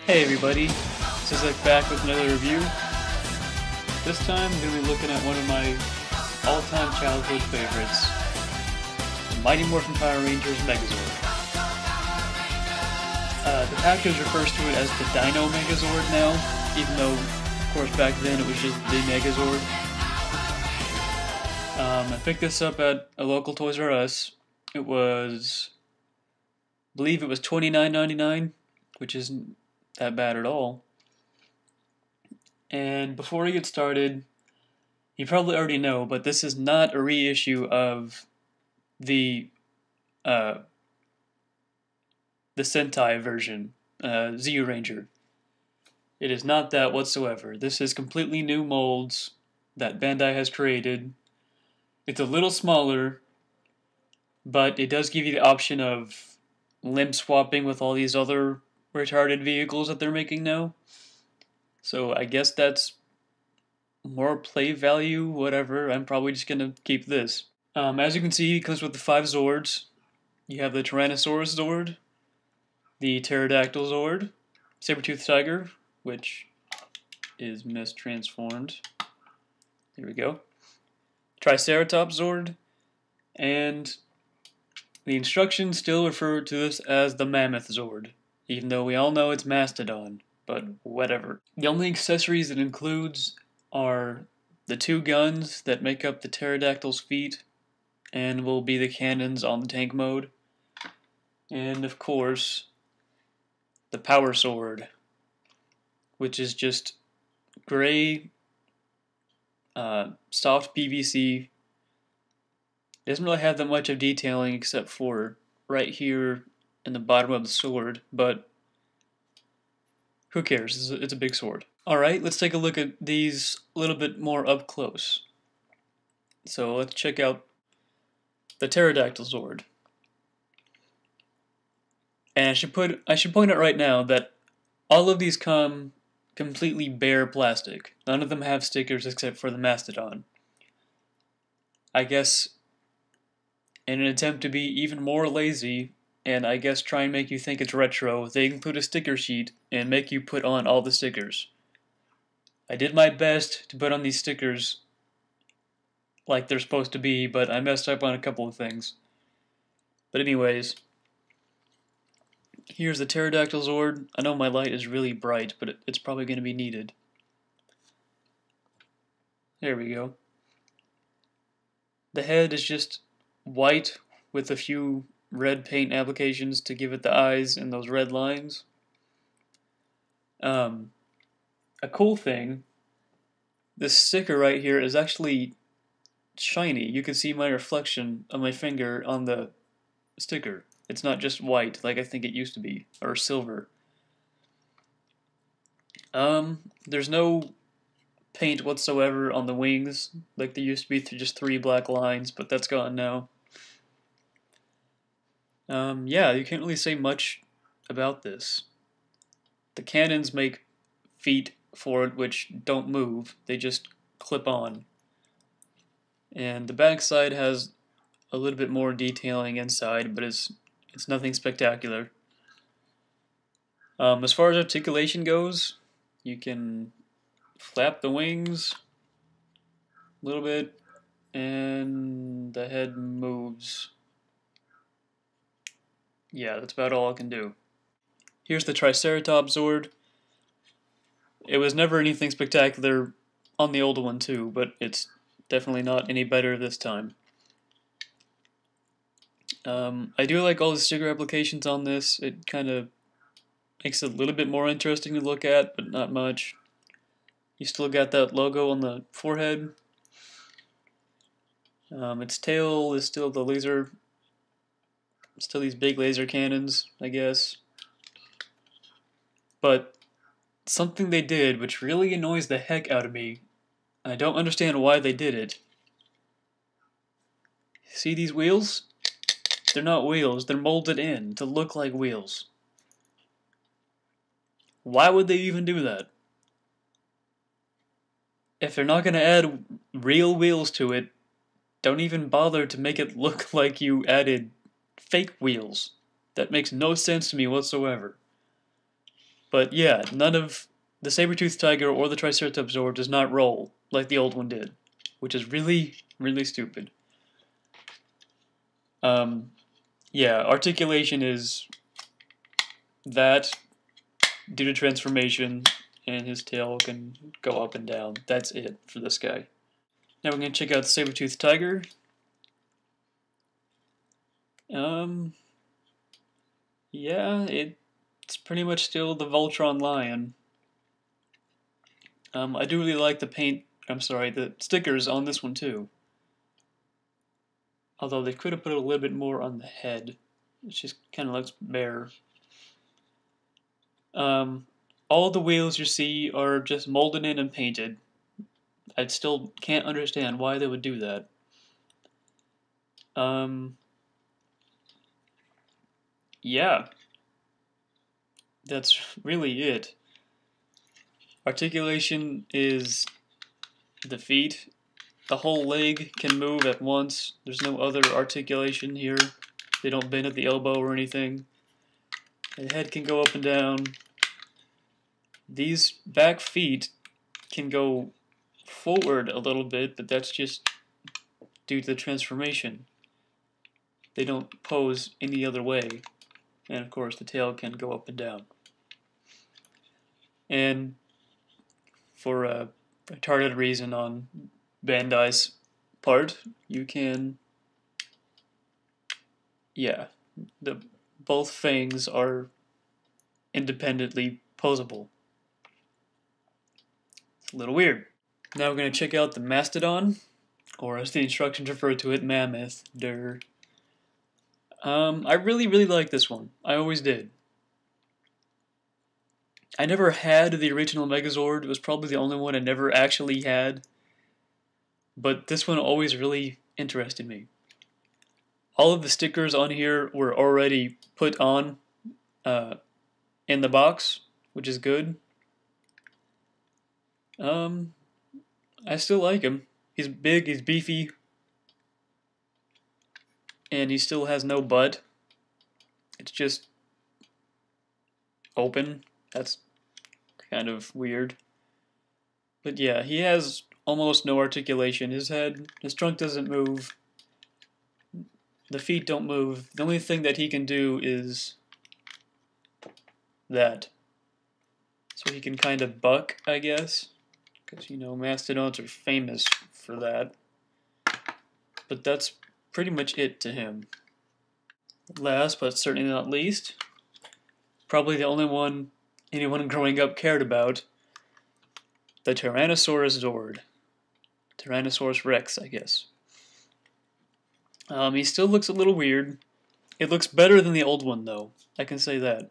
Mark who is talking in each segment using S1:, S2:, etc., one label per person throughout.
S1: Hey everybody, Zizzac back with another review. This time I'm going to be looking at one of my all-time childhood favorites, the Mighty Morphin Power Rangers Megazord. The package refers to it as the Dino Megazord now, even though, of course, back then it was just the Megazord. I picked this up at a local Toys R Us. I believe it was $29.99, which isn't that bad at all. And before we get started, you probably already know, but this is not a reissue of the Sentai version, Zyuranger. It is not that whatsoever. This is completely new molds that Bandai has created. It's a little smaller, but it does give you the option of limb swapping with all these other retarded vehicles that they're making now. So I guess that's more play value, whatever. I'm probably just gonna keep this. As you can see, it comes with the 5 Zords. You have the Tyrannosaurus Zord, the Pterodactyl Sword, Saber-Toothed Tiger, which is mistransformed. Here we go. Triceratops Zord, and the instructions still refer to this as the Mammoth Zord, even though we all know it's Mastodon, but whatever. The only accessories it includes are the 2 guns that make up the pterodactyl's feet and will be the cannons on the tank mode, and of course the Power Sword, which is just gray soft PVC. It doesn't really have that much of detailing except for right here in the bottom of the sword, but who cares? It's a big sword. Alright, let's take a look at these a little bit more up close. So let's check out the Pterodactyl Zord. And I should point out right now that all of these come completely bare plastic. None of them have stickers except for the Mastodon. I guess in an attempt to be even more lazy, and I guess try and make you think it's retro, they include a sticker sheet and make you put on all the stickers. I did my best to put on these stickers like they're supposed to be, but I messed up on a couple of things. But anyways, here's the Pterodactyl Zord. I know my light is really bright, but it's probably going to be needed. There we go. The head is just white with a few red paint applications to give it the eyes and those red lines. A cool thing, this sticker right here is actually shiny. You can see my reflection of my finger on the sticker. It's not just white like I think it used to be, or silver. There's no paint whatsoever on the wings, like there used to be just 3 black lines, but that's gone now. Yeah, you can't really say much about this. The cannons make feet for it which don't move, they just clip on. And the backside has a little bit more detailing inside, but it's nothing spectacular. As far as articulation goes, you can flap the wings a little bit, and the head moves. Yeah, that's about all I can do. Here's the Triceratops Zord. It was never anything spectacular on the old one too, but it's definitely not any better this time. I do like all the sticker applications on this. It kind of makes it a little bit more interesting to look at, but not much. You still got that logo on the forehead. Its tail is still the laser, still these big laser cannons, I guess. But something they did which really annoys the heck out of me, and I don't understand why they did it. See these wheels? They're not wheels, they're molded in to look like wheels. Why would they even do that? If they're not going to add real wheels to it, don't even bother to make it look like you added fake wheels. That makes no sense to me whatsoever. But yeah, none of the Saber-Toothed Tiger or the Triceratops Zord does not roll like the old one did, which is really, really stupid. Yeah, articulation is that due to transformation, and his tail can go up and down. That's it for this guy. Now we're going to check out the Saber-Toothed Tiger. Yeah, it's pretty much still the Voltron Lion. I do really like the stickers on this one too. Although they could have put a little bit more on the head. It just kind of looks bare. All the wheels you see are just molded in and painted. I still can't understand why they would do that. Yeah. That's really it. Articulation is the feet. The whole leg can move at once. There's no other articulation here. They don't bend at the elbow or anything. The head can go up and down. These back feet can go forward a little bit, but that's just due to the transformation. They don't pose any other way. And of course the tail can go up and down. And for a retarded reason on Bandai's part, you can, yeah, both fangs are independently posable. It's a little weird. Now we're going to check out the Mastodon, or as the instructions refer to it, Mammoth. I really, really like this one. I always did. I never had the original Megazord. It was probably the only one I never actually had. But this one always really interested me. All of the stickers on here were already put on in the box, which is good. I still like him. He's big, he's beefy, and he still has no butt. It's just open. That's kind of weird. But yeah, he has almost no articulation. His trunk doesn't move. The feet don't move. The only thing that he can do is that. So he can kind of buck, I guess. Because, you know, mastodons are famous for that. But that's pretty much it to him. Last, but certainly not least, probably the only one anyone growing up cared about, the Tyrannosaurus Zord. Tyrannosaurus Rex, I guess. He still looks a little weird. It looks better than the old one, though. I can say that.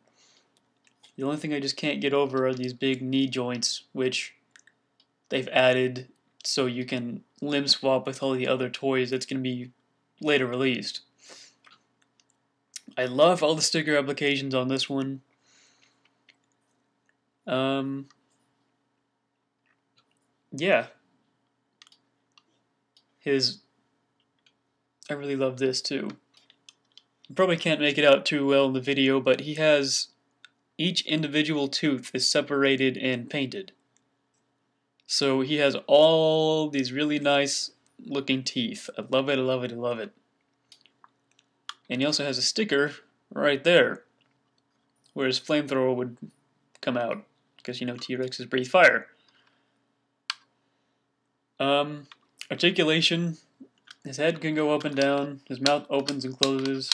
S1: The only thing I just can't get over are these big knee joints, which they've added so you can limb swap with all the other toys that's going to be later released. I love all the sticker applications on this one. Yeah. I really love this too. Probably can't make it out too well in the video, but he has each individual tooth is separated and painted. So he has all these really nice looking teeth. I love it, I love it, I love it. And he also has a sticker right there where his flamethrower would come out, because you know T-Rexes breathe fire. Articulation. His head can go up and down. His mouth opens and closes.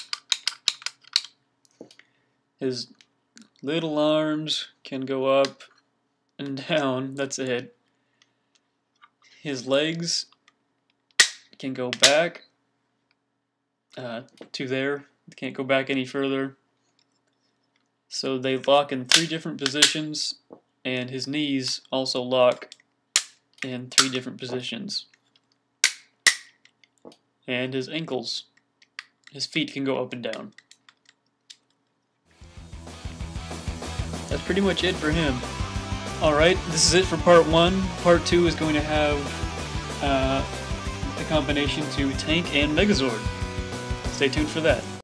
S1: His little arms can go up and down. That's it. His legs can go back to there. They can't go back any further. So they lock in 3 different positions, and his knees also lock in 3 different positions. And his ankles, his feet can go up and down. That's pretty much it for him. Alright, this is it for part 1. Part 2 is going to have the combination to Tank and Megazord. Stay tuned for that.